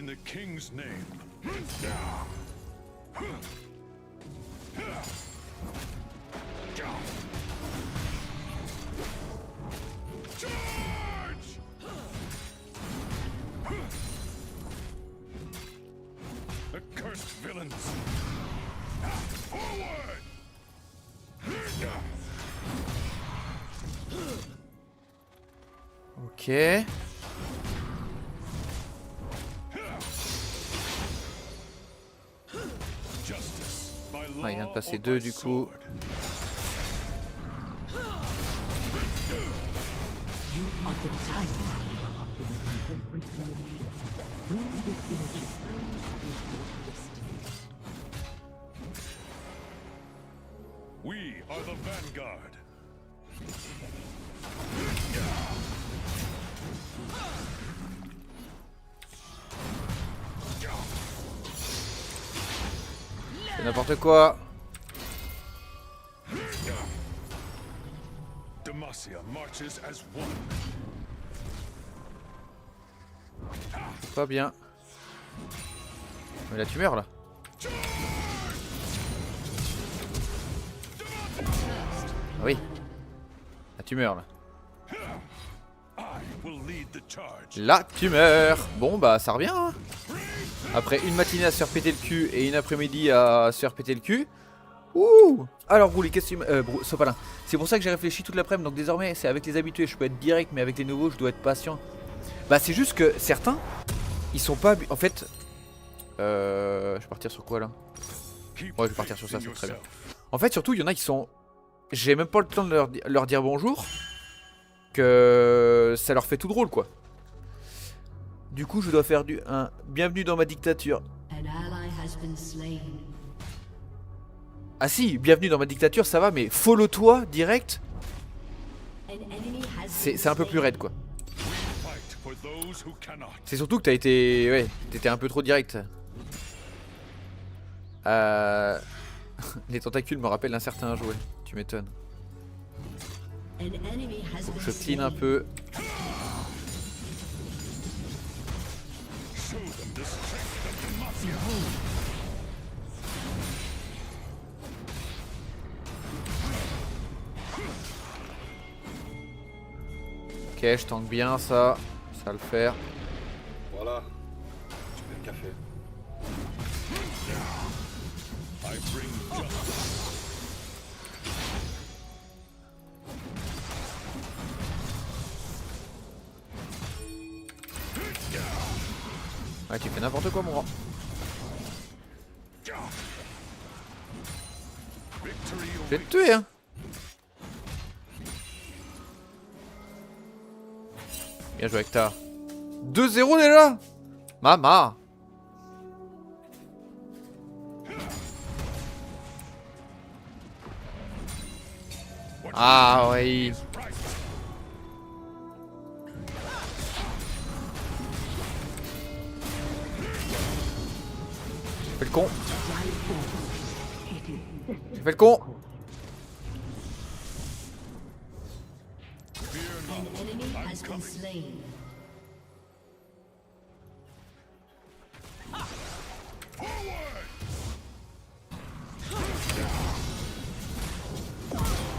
in the king's name. Charge! Accursed villains! Forward! Ok. Ah, il vient de passer deux du coup. We are the vanguard. C'est n'importe quoi. Demacia marches as one. Pas bien. Mais là tu meurs là. Ah oui. Là tu meurs là. Là tu meurs. Bon bah ça revient hein. Après une matinée à se faire péter le cul et une après-midi à se faire péter le cul. Ouh. Alors Broly, qu'est-ce que tu Sopalin. C'est pour ça que j'ai réfléchi toute l'après-midi. Donc désormais c'est avec les habitués je peux être direct, mais avec les nouveaux je dois être patient. Bah c'est juste que certains ils sont pas en fait je vais partir sur quoi là? Ouais je vais partir sur ça, c'est très bien. En fait surtout il y en a qui sont, j'ai même pas le temps de leur dire bonjour, que ça leur fait tout drôle quoi. Du coup je dois faire un bienvenue dans ma dictature. Ah si, bienvenue dans ma dictature ça va, mais follow-toi direct. C'est un peu plus raide quoi. C'est surtout que t'as été... Ouais, t'étais un peu trop direct. Les tentacules me rappellent un certain jouet. Tu m'étonnes. Faut que je clean un peu. Ok, je tank bien ça. Ça va le faire. Voilà. Tu fais le café. Ouais, tu fais n'importe quoi, mon grand. Je vais te tuer, hein. Bien joué, Hector. 2-0 déjà. Mama. Ah oui. J'ai fait le con. J'ai fait le con.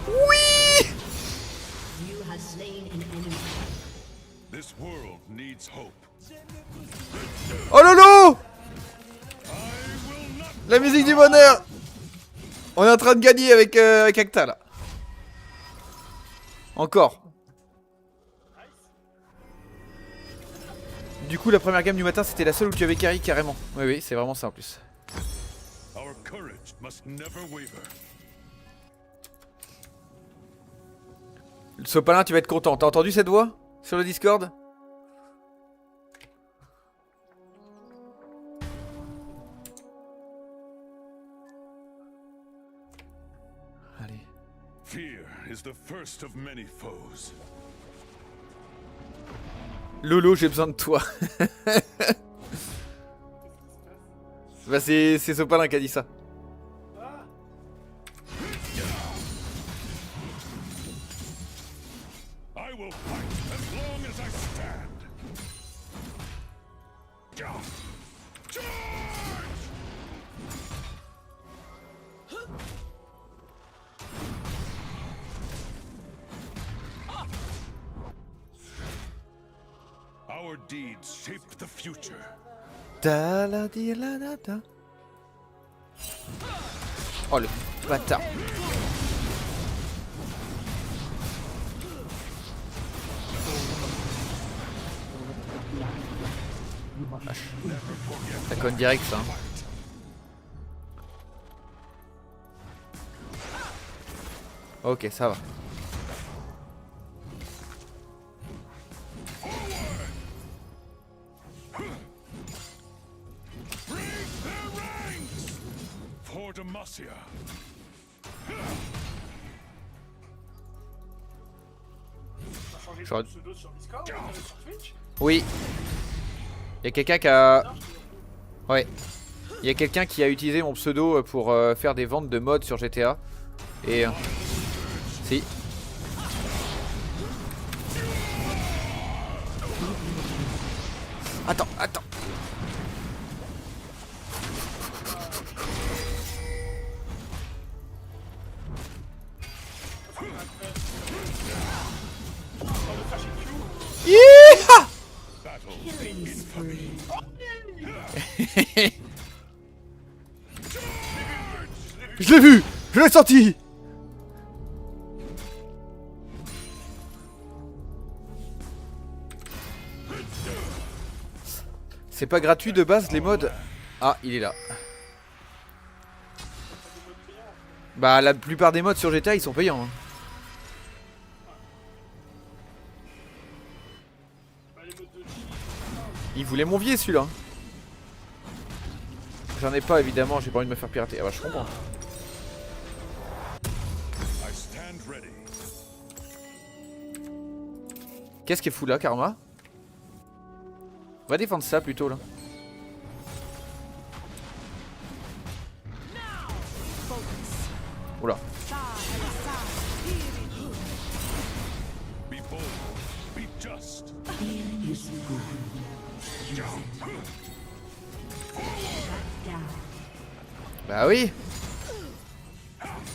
Oui. Oh lolo. La musique du bonheur. On est en train de gagner avec Acta là. Encore. Du coup la première game du matin c'était la seule où tu avais carry carrément. Oui oui c'est vraiment ça en plus. Le Sopalin tu vas être content. T'as entendu cette voix sur le Discord? Allez. Fear is the first of many foes. Lolo, j'ai besoin de toi. Bah c'est Sopalin qui a dit ça. I will fight as long as I stand. Our deeds shape the future. Da la di la da da. Oh le bâtard. Ça conne direct ça. Ok, ça va. For Demacia. J'aurais- Pseudo sur Discord, sur Twitch. Oui. Il y a quelqu'un qui a... Ouais. Il y a quelqu'un qui a utilisé mon pseudo pour faire des ventes de mods sur GTA. Et... Si. Attends, attends. Yeeha. Battle the infamy. Je l'ai vu. Je l'ai senti. C'est pas gratuit de base les mods. Ah, il est là. Bah la plupart des mods sur GTA ils sont payants hein. Il voulait mon vieux celui-là. J'en ai pas évidemment, j'ai pas envie de me faire pirater. Ah bah je comprends. I stand ready. Qu'est-ce qui est fou là, Karma? Va défendre ça plutôt là. Oula. Be bold. Be just. Bah oui.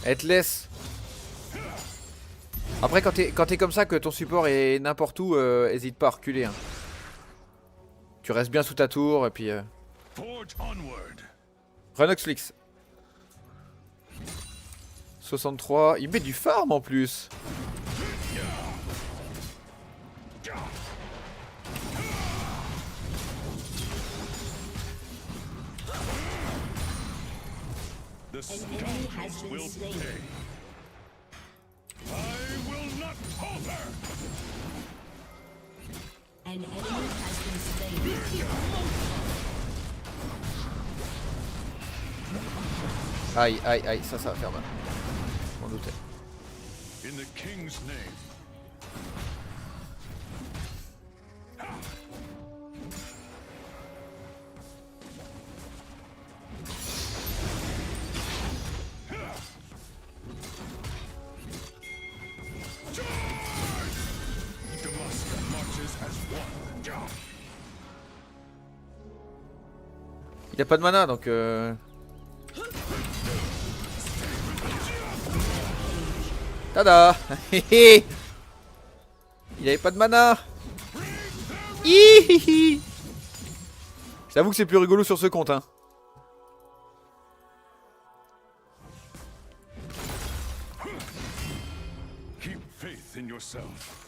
Elle te laisse. Après quand t'es comme ça que ton support est n'importe où, hésite pas à reculer hein. Tu restes bien sous ta tour et puis Forge onward. Renoxflix 63, il met du farm en plus. The scoundrels will pay. I will not falter. An enemy has been slain. Aïe aïe aïe, ça va faire mal. Je m'en doutais. In the king's name. Demacia marches as one. Il a pas de mana donc Tada. Il avait pas de mana. Hihihi. J'avoue que c'est plus rigolo sur ce compte hein. Keep faith in yourself.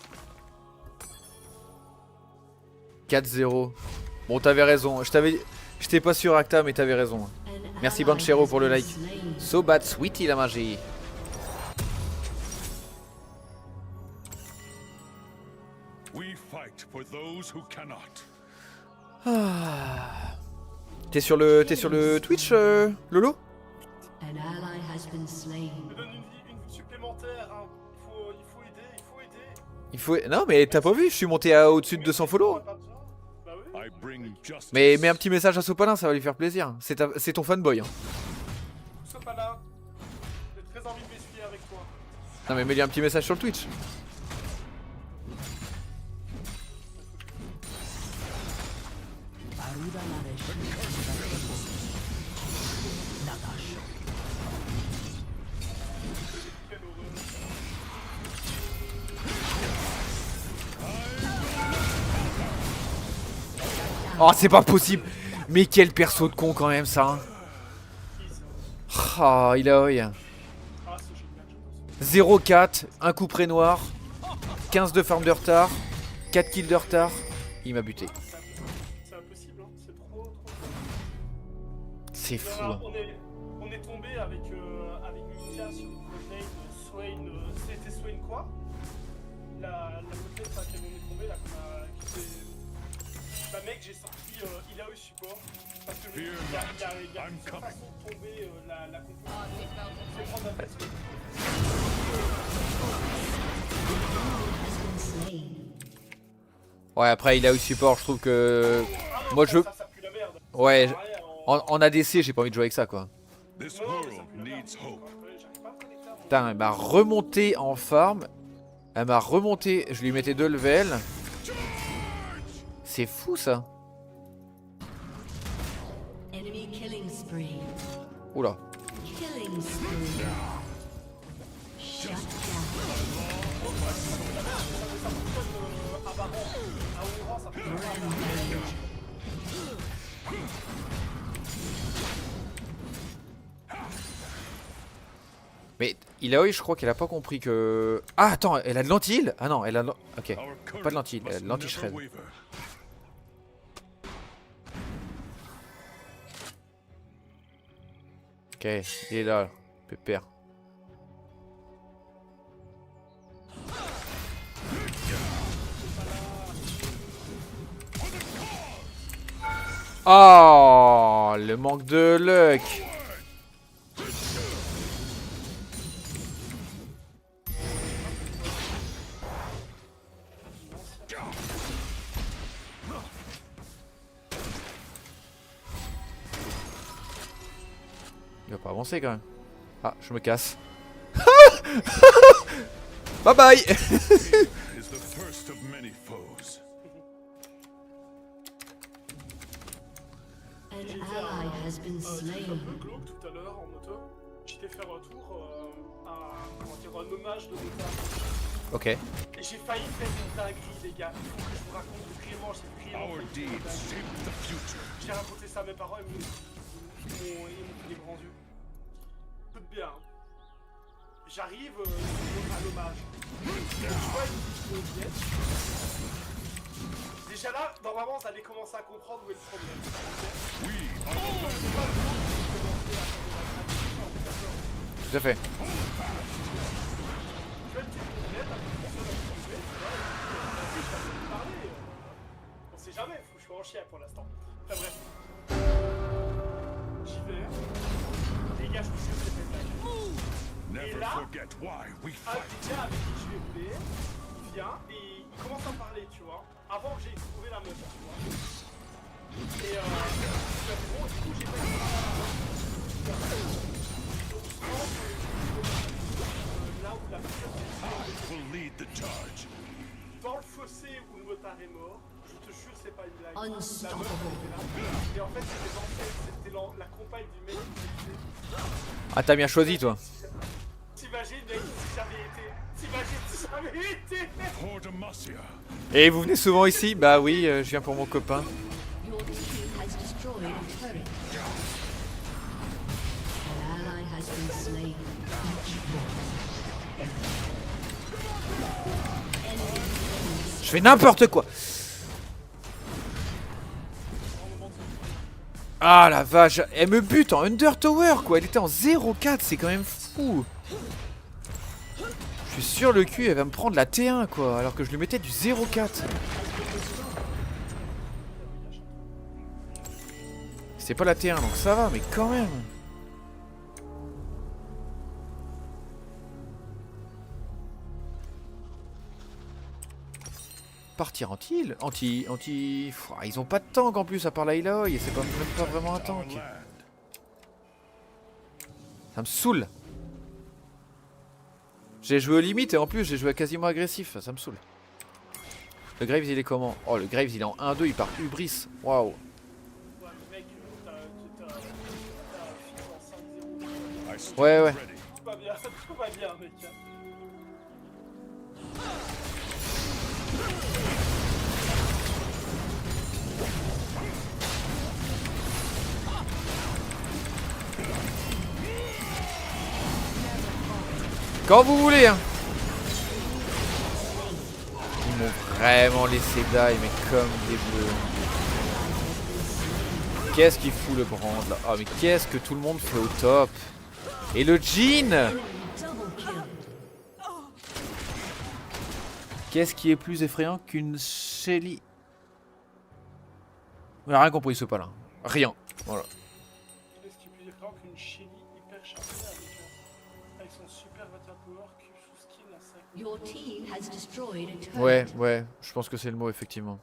4-0. Bon t'avais raison. J'étais pas sûr Acta mais t'avais raison. Merci Banchero pour le like. So bad sweetie la magie. We fight for those who cannot. T'es sur le Twitch Lolo? An ally has been slain. Je donne une vie supplémentaire. Hein. Il faut aider. Il faut... Non mais t'as pas vu, je suis monté à au-dessus de 200 follow. Bah oui. I bring justice. Mais mets un petit message à Sopalin, ça va lui faire plaisir. C'est ton fanboy hein. Sois pas là. J'ai très envie de m'essuyer avec toi. Non mais mets-lui un petit message sur le Twitch. Oh, c'est pas possible. Mais quel perso de con quand même ça. Hein. Ah, il a oi. Ah, c'est génial, je pense. 0-4, un coup près noir, 15 de farm de retard, 4 kills de retard. Il m'a buté. C'est impossible, hein. C'est trop. C'est fou. Alors, Hein. on est tombé avec Mika sur une codename Swain. C'était Swain quoi? La codename sur laquelle on est tombé, là, bah mec, j'ai sorti il a eu support. Parce que il y a une façon de tomber la composition. C'est prendre un perso. Slain. Ouais, après il a eu support, je trouve que. Ah non, Moi je. ça pue la merde. Ouais, Ça sert à rien, en ADC, j'ai pas envie de jouer avec ça quoi. This Non, mais world ça pue la merde. needs hope. Ouais, j'arrive pas à connecter à mon- Putain, elle m'a remonté en farm. Elle m'a remonté. Je lui mettais 2 levels. C'est fou ça. Enemy killing spree. Oula. Killing spree. Shut down. Rampage. Mais il a eu, je crois qu'elle a pas compris que. Ah, attends, elle a de l'anti-heal. Ah non, elle a. Ok. Our Pas de lentilles, courage must l'anti-shred. never waver. Ok, il est là, pépère. Oh, le manque de luck. Il va pas avancer quand même. Ah, je me casse. Bye bye. Is the first of many foes. An ally has been J'ai fait un slain. peu glauque tout à l'heure en moto. J'étais faire un tour, un hommage de Nota. Ok. Et j'ai failli faire une dinguerie, les gars. Il faut que je vous raconte vraiment, j'ai vraiment Our failli faire une deeds dinguerie. shape the future. J'ai raconté ça à mes parents et ils m'ont fait des grands yeux. Écoute bien. Hein. J'arrive à l'hommage. Je vois une petite pièce. Déjà là, normalement, vous allez commencer à comprendre où est le problème. Tout à fait. Je fais une petite complète, après je suis sur la petite complète, tu vois, et puis, je vais vous parler. On sait jamais, faut que je sois en chien pour l'instant. Enfin bref. J'y vais. Les gars, je vous jure, c'est pas une blague. Never là- forget why we Un fight. petit gars avec qui je vais rouler, il vient et il commence à me parler, tu vois, avant que j'ai trouvé la meuf, tu vois. Et bon, du coup, j'ai pas eu donc, je pense que là où la meuf Will lead the charge. dans le fossé où le motard est mort, je te jure, c'est pas une blague. La meuf, Unstoppable. elle était là. Et en fait, c'était l'ancienne, c'était la compagne du mec qui disait, Ah, t'as bien choisi toi. t'imagines, mec, si j'avais été. T'imagines si j'avais été. For Demacia. Et vous venez souvent ici? Bah oui, je viens pour mon copain. Your team has destroyed a turret. An ally has been slain. Je fais n'importe quoi. Ah la vache, elle me bute en Under Tower quoi, elle était en 0-4, c'est quand même fou. Je suis sur le cul, elle va me prendre la T1 quoi, alors que je lui mettais du 0-4. C'est pas la T1 donc ça va, mais quand même. Partir anti-heal, Pff, ils ont pas de tank en plus à part la Aloy, et c'est pas, même pas vraiment un Our tank. land. Ça me saoule. J'ai joué aux limites et en plus j'ai joué quasiment agressif, ça me saoule. Le Graves il est comment? Oh le Graves il est en 1-2, il part Hubris. Waouh. Ouais, mais mec, t'as fini en 5-0. I stand Ouais, ouais. ready. Tout va bien, tout va bien, mec. Quand vous voulez, hein. Ils m'ont vraiment laissé die, mais comme des bleus. Qu'est-ce qu'il fout le brand là? Oh mais qu'est-ce que tout le monde fait au top? Et le Jhin! Double kill. Qu'est-ce qui est plus effrayant qu'une Shelly? On a rien compris ce pas là. Rien. Voilà. Qu'est-ce qui est plus différent qu'une Shelly hyper chargée avec son super water power Q sous skin à 5. Your team has destroyed a turret. Ouais, ouais, je pense que c'est le mot effectivement.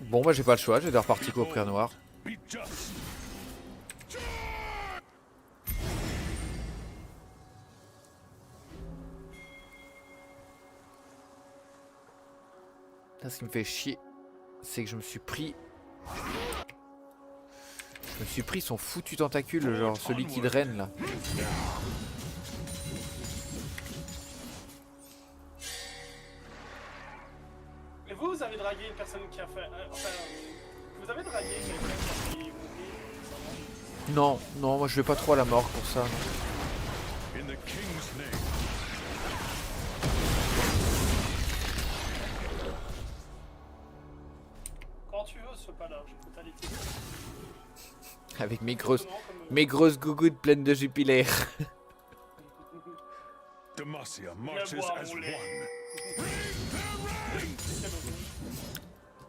Bon bah j'ai pas le choix, je vais devoir partir au Prix Noir. Be just. Là ce qui me fait chier, c'est que je me suis pris... son foutu tentacule, genre celui qui draine là. Et vous avez dragué une personne qui a fait. Enfin, vous avez dragué quelqu'un qui est mouillé récemment? Non, non, moi je vais pas trop à la mort pour ça. In the king's name. Quand tu veux, ce pas là, je peux t'allaiter. Avec mes grosses gougouttes pleines de jupilaires. Demacia marches as one.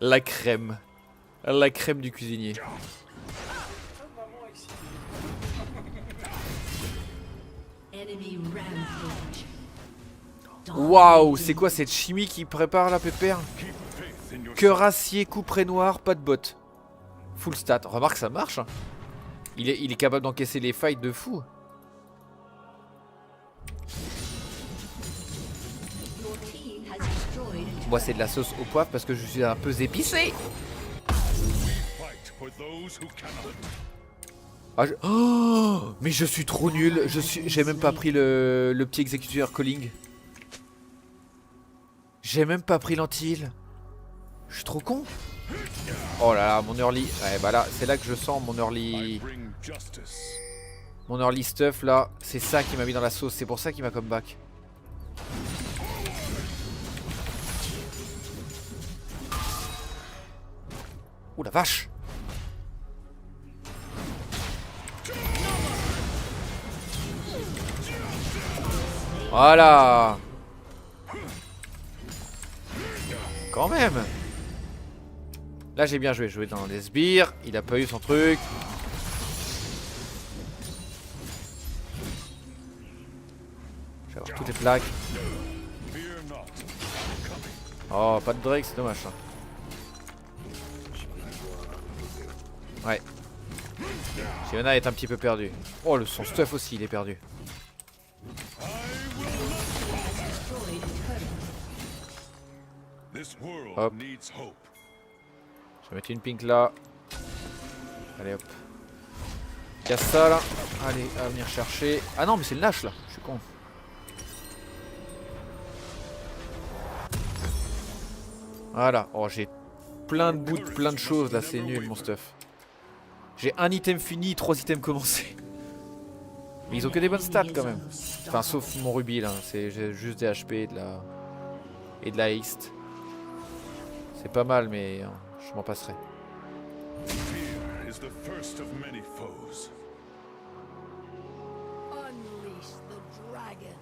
La crème. La crème du cuisinier. Maman excitée. Enemy rampage. Waouh, c'est quoi cette chimie qui prépare la pépère? Keep faith in your Cœur acier, couperet noir, pas de botte. Full stat. Remarque, ça marche. Hein. Il est capable d'encaisser les fights de fou. Your team has destroyed a Moi, c'est de la sauce au poivre parce que je suis un peu épicé. fight for those who cannot. Ah, oh, mais je suis trop nul. J'ai même pas pris le petit exécuteur calling. J'ai même pas pris l'anti-heal. Je suis trop con. Oh là là, mon early. Ouais, bah là, c'est là que je sens mon I early. bring justice. Mon early stuff là. C'est ça qui m'a mis dans la sauce. C'est pour ça qu'il m'a comeback. Ouh la vache. Voilà. Quand même. Là j'ai bien joué dans les sbires. Il a pas eu son truc. Je vais avoir toutes les plaques. Fear not. Oh, pas de Drake, c'est dommage ça. Ouais. Fiona est un petit peu perdu. Oh, son stuff aussi, il est perdu. This world Hop. needs hope. Je vais mettre une pink là. Allez hop. Casse ça là. Allez, à venir chercher. Ah non, mais c'est le Nash là. Je suis con. Voilà. Oh, j'ai plein de bouts, plein de choses là. C'est nul mon stuff. J'ai un item fini, 3 items commencés. Mais ils ont que des bonnes stats quand même. Enfin, sauf mon rubis là. J'ai juste des HP et de la haste. C'est pas mal, mais je m'en passerai. Fear is the first of many foes. unleash the dragon.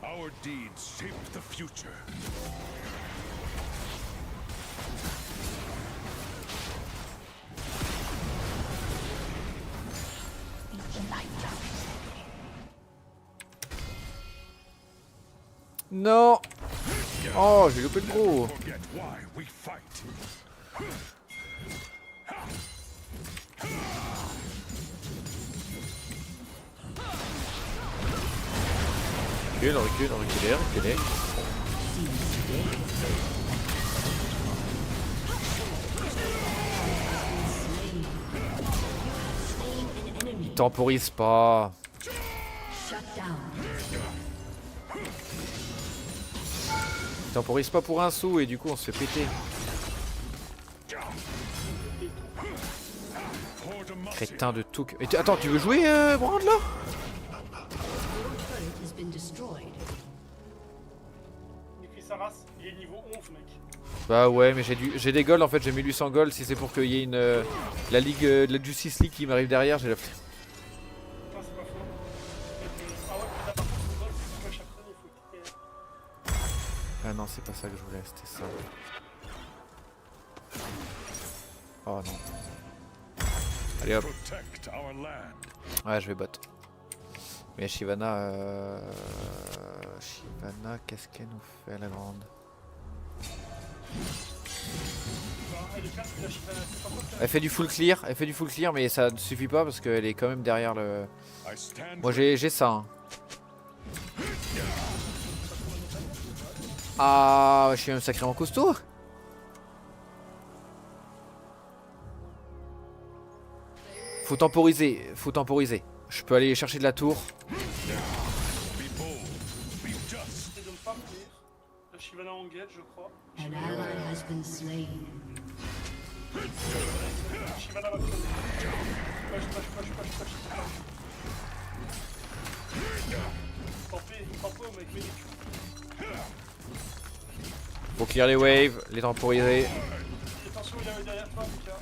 Our deeds shape the future. Non. Oh, j'ai loupé le gros. Forget why we fight. Reculez. Il temporise pas. Shut down. Il temporise pas pour un sou et du coup on se fait péter. Crétin de tout. Et attends, tu veux jouer Brand là? Turret has been destroyed. Niquer sa race, il est niveau 11 mec. Bah ouais, mais j'ai des golds en fait, j'ai 1800 golds. Si c'est pour qu'il y ait une la ligue de la Justice League qui m'arrive derrière, j'ai la flemme. Non c'est pas faux. Ah ouais, mais t'as pas son goal, c'est que chaque fois il faut quitter. Ah non, c'est pas ça que je voulais, c'était ça. Oh non. Allez hop. Protect our land. Ouais, je vais bot. Mais Shyvana, Shyvana, qu'est-ce qu'elle nous fait la grande? Elle fait du full clear, mais ça ne suffit pas parce qu'elle est quand même derrière le. I stand Moi j'ai ça. Hein. Ah, je suis même sacrément costaud. Faut temporiser, faut temporiser. Je peux aller chercher de la tour. be bold, be just. Et de ne pas mourir. La Shyvana engage, je crois. An ally has been slain. Shyvana va crever. Push. Tant pis, mec, mais Faut clear les waves, les temporiser. attention, il est derrière toi, Mika.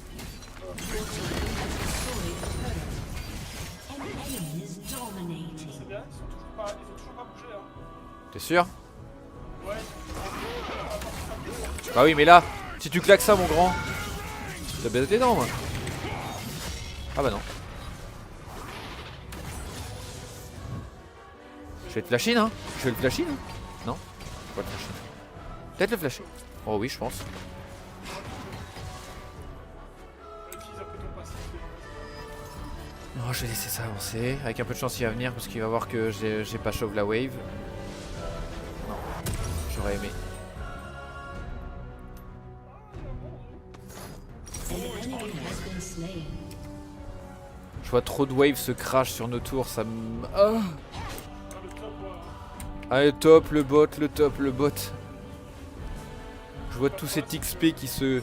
An enemy is dominating. C'est bien, ils ont toujours pas bougé, hein. T'es sûr? Ouais, Bah oui, mais là, si tu claques ça, mon grand, t'as baisé tes dents, moi. Ah bah non. Je vais te flasher, hein? Je vais le flasher, non? Non? Je vais pas le flasher. Peut-être le flasher. Oh oui, je pense. utilise un peu ton passif. Oh, je vais laisser ça avancer. Avec un peu de chance, il va venir parce qu'il va voir que j'ai pas chauve la wave. Non, j'aurais aimé. An enemy has been slain. Je vois trop de waves se crash sur nos tours, ça me. Ah, Le top, allez, top le bot, le top le bot. Je vois tous ces XP qui se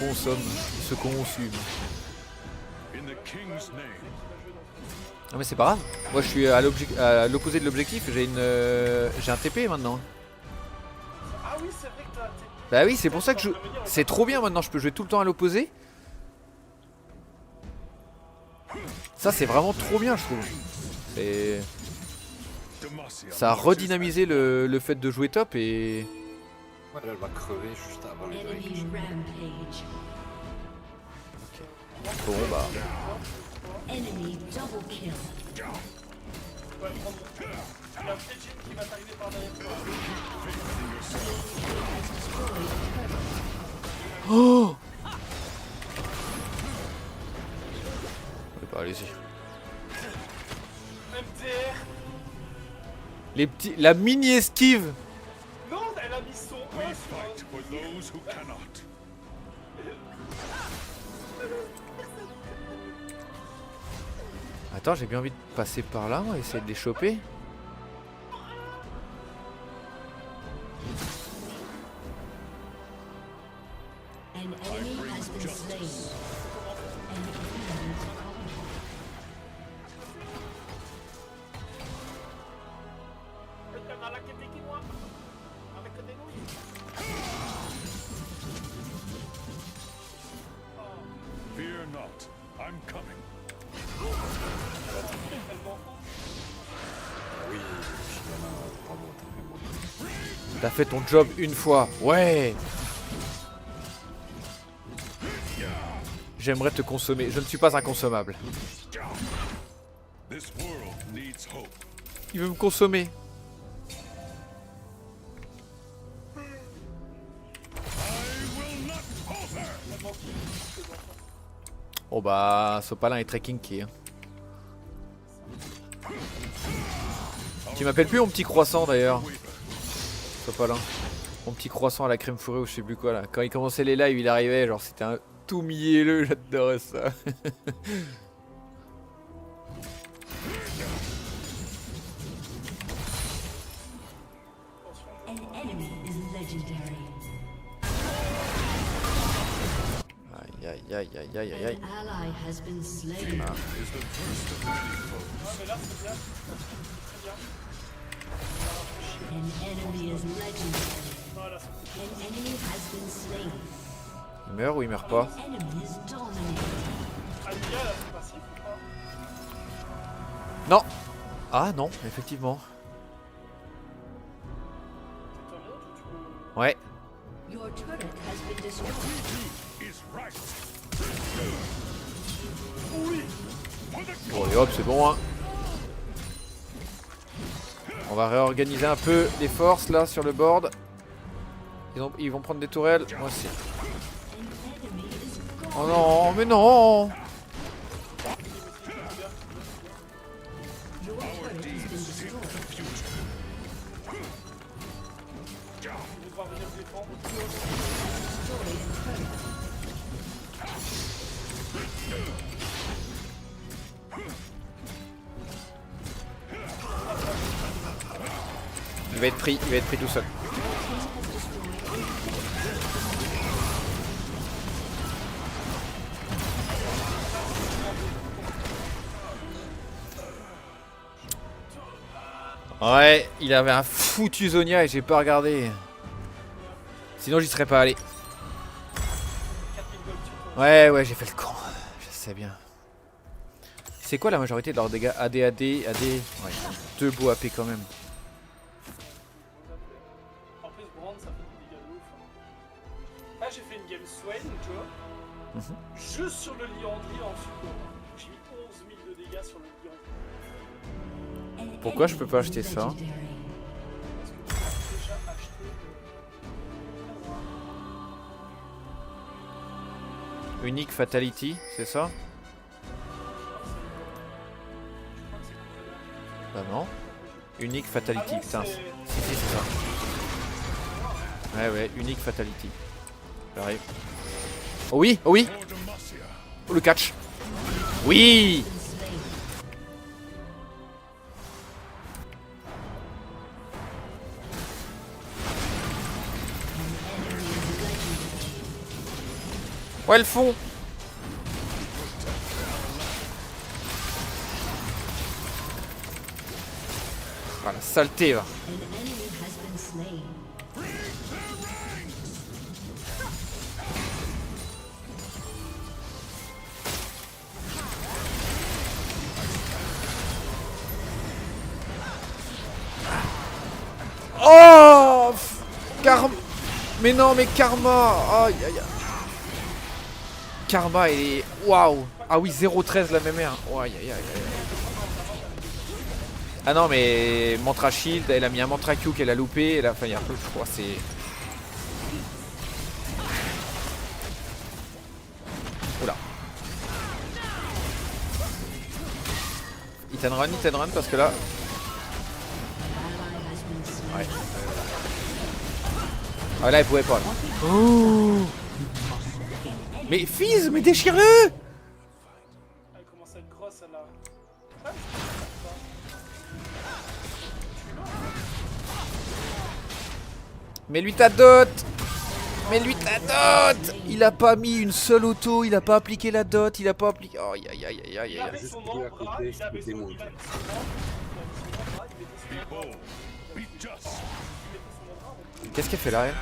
consomment, qui se consument. In the king's name. Ah mais c'est pas grave. Moi je suis à l'opposé de l'objectif, j'ai un TP maintenant. Ah oui, c'est vrai que t'as. Bah oui, c'est pour ça que je. C'est trop bien maintenant, je peux jouer tout le temps à l'opposé. Ça c'est vraiment trop bien je trouve. C'est. Demacia. Ça a redynamisé le fait de jouer top et. Ouais, là, elle va crever juste avant les Enemy drinks. rampage. Bon bah. Enemy double kill. Ouais, prendre. Il y a un Fledging qui va t'arriver par derrière toi. Oh bah allez-y. MDR. Les petits. La mini esquive. Non, elle a mis son We 1 fight for those who cannot. Attends, j'ai bien envie de passer par là, moi, essayer de les choper. An enemy has been slain. An enemy Quelqu'un a la quête qui moi. Avec des nouilles. Fear not. I'm coming. Oui, Shyvana, bravo, t'as fait bon. T'as fait ton job une fois. Ouais. J'aimerais te consommer. Je ne suis pas inconsommable. This world needs hope. Il veut me consommer. I will not falter. Oh bah, Sopalin est très kinky. Hein. Tu m'appelles plus mon petit croissant d'ailleurs. Sopalin. Mon petit croissant à la crème fourrée ou je sais plus quoi là. Quand il commençait les lives, il arrivait, genre c'était un tout mielleux, j'adorais ça. An enemy is legendary. Aïe aïe aïe aïe aïe aïe aïe. An ally has been slain. Is the first of many foes. Ouais, mais là, c'est bien. Très bien. An enemy is legendary. Voilà, c'est bon. An enemy has been slain. Il meurt ou il meurt pas? Enemy is dominated. Alia, là, c'est passif ou pas? Non. Ah non, effectivement. Tu te remontes ou tu peux... Ouais. Your turret has been destroyed. Is right. Bon et hop, c'est bon hein. On va réorganiser un peu les forces là sur le board. Ils vont prendre des tourelles. Moi aussi. An enemy is gone. Oh non, mais non. Your turret has been destroyed. Je vais devoir venir me défendre. Destroyed a turret. Il va être pris tout seul. Ouais, il avait un foutu Zonia et j'ai pas regardé. Sinon j'y serais pas allé. 4000 gold, tu peux. Ouais, j'ai fait le con. Je sais bien. C'est quoi la majorité de leurs dégâts? AD. Ouais, 2 beaux AP quand même. En plus, Brand, ça fait des dégâts de ouf. Là, j'ai fait une game Swain, tu vois. Juste sur le Liandry en support. J'ai mis 11 000 de dégâts sur le Liandry. An Pourquoi je peux pas enemy acheter is ça? legendary. Parce que tu as déjà acheté. Unique Fatality, c'est ça? Bah non. Unique Fatality, Ah non, putain. c'est- Si, c'est ça. Ouais, Unique Fatality. J'arrive. Oh oui, For Demacia. Oh, le catch. Oui. Been slain. Ouais, le fond. Ah, la saleté, va. An enemy has been slain. Oh Karma. Mais non, mais Karma. Aïe, aïe, aïe. Karma, il est... Waouh. Ah oui, 0-13 la même ère. Oh, aïe, aïe, aïe, aïe. Ah non, mais Mantra Shield, elle a mis un Mantra Q qu'elle a loupé. Elle a... Enfin, il y a un peu, je crois, c'est... Oula. Hit and run, parce que là... Ally has been slain. Ouais. Ah là, elle pouvait pas, là. Oh. Mais Fizz, mais déchire-le. Elle commence à être grosse, elle a. Mais lui ta dot. Mais lui ta dot. Il a pas mis une seule auto, il a pas appliqué la dot, il a pas appliqué... Oh, aïe, aïe, aïe, aïe, aïe, Il aïe. avait Juste son lui à bras, côté, il avait c'était son mon bras, il Be bold. Be just. Qu'est-ce qu'elle fait là, elle?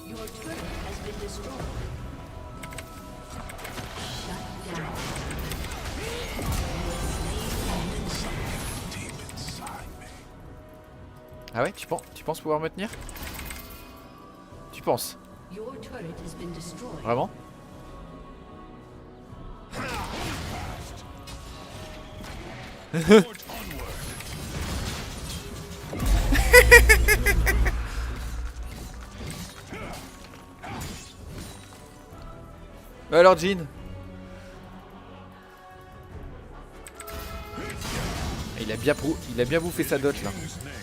Your turret has been destroyed. Shut down. Ah ouais, tu penses pouvoir me tenir? Tu penses? Your turret has been destroyed. Vraiment? Forge onward. Alors Jean? Il a bien bouffé sa dot là. Whose name?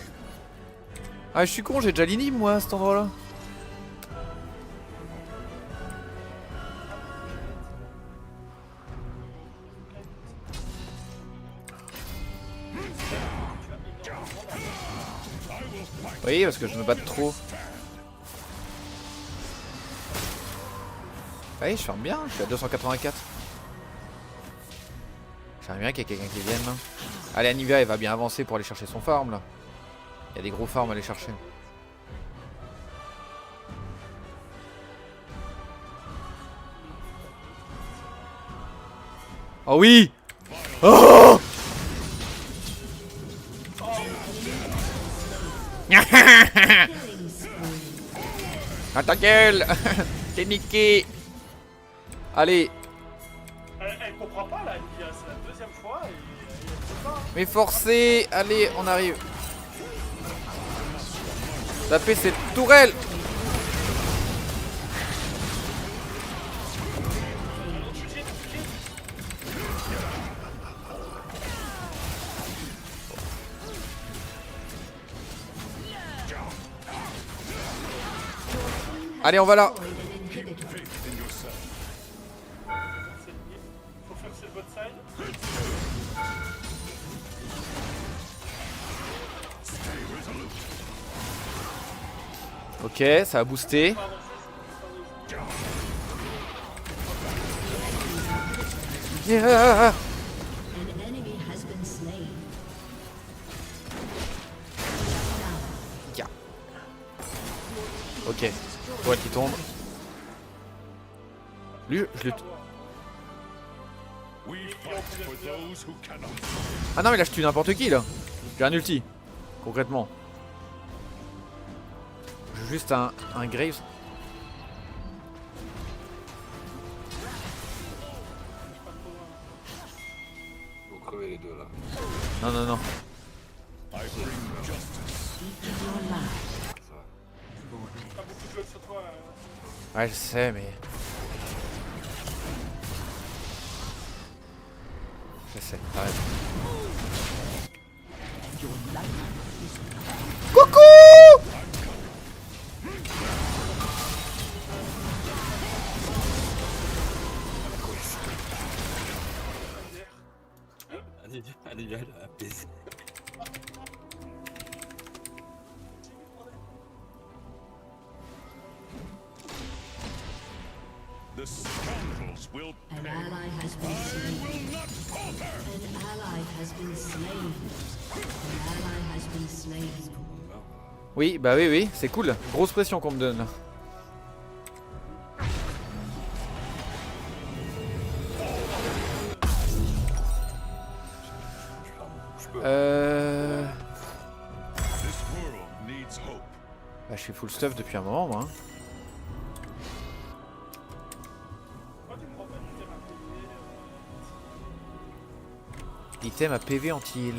Ah je suis con, j'ai déjà l'inib moi à cet endroit là. I will fight. Oui, parce que je me batte trop. Oui, je ferme bien, je suis à 284. J'aimerais bien qu'il y ait quelqu'un qui vienne là. Allez, Anivia, elle va bien avancer pour aller chercher son farm là. Il y a des gros farms à aller chercher. Oh oui! Oh! Ah ta gueule! T'es niqué! Allez! Elle comprend pas là, c'est la deuxième fois et elle sait pas. Mais forcez! Allez, on arrive! Tapez cette tourelle! Allez, on va là! Faut faire c'est le bot side. Ok, ça a boosté. Yeah. An enemy has been slain. Yeah. Ok, ouais qui tombe. Lui, je le... We fight for those who cannot. Ah non mais là je tue n'importe qui là. J'ai un ulti, concrètement. J'ai juste un Graves. Vous crevez les deux là. Non non non. I bring justice. Ça va. T'as beaucoup de jeux sur toi. Ouais je sais mais... Je sais, arrête. Coucou! Allez, viens là, apaisé. The scoundrels will An ally has been slain. not falter. An ally has been slain. An ally has been slain. Oui, bah oui, oui, c'est cool. Grosse pression qu'on me donne là. This world needs hope. Bah, je suis full stuff depuis un moment moi. Hein. Pourquoi tu prends pas du thème à PV Item à PV anti-heal.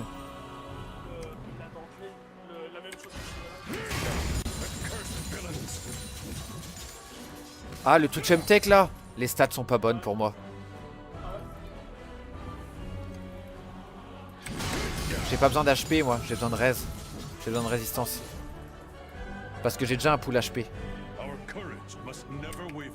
la dentelée, la même chose que Ah, le Touchem Tech là. Les stats sont pas bonnes pour moi. J'ai pas besoin d'HP moi, j'ai besoin de res. J'ai besoin de résistance. Parce que j'ai déjà un pool HP. Our courage must never waver.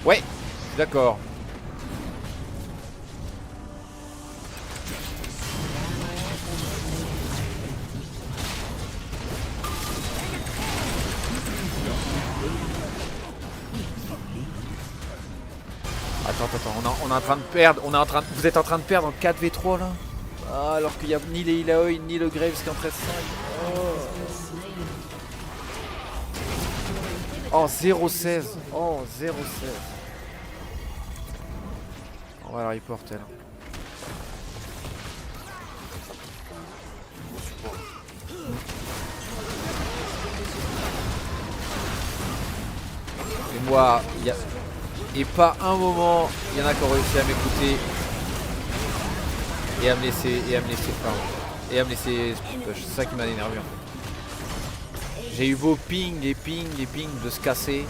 Ouais, je suis d'accord. Attends, on est en train de perdre, vous êtes en train de perdre en 4v3 là. Ah, alors qu'il y a ni les Ilaoi ni le Graves qui est en 13-5. Oh 0-16. Oh 0-16. On va la report elle. Et moi, il y a... Et pas un moment, il y en a qui ont réussi à m'écouter et à me laisser c'est ça qui m'a énervé en fait. J'ai eu beau ping et ping et ping de se casser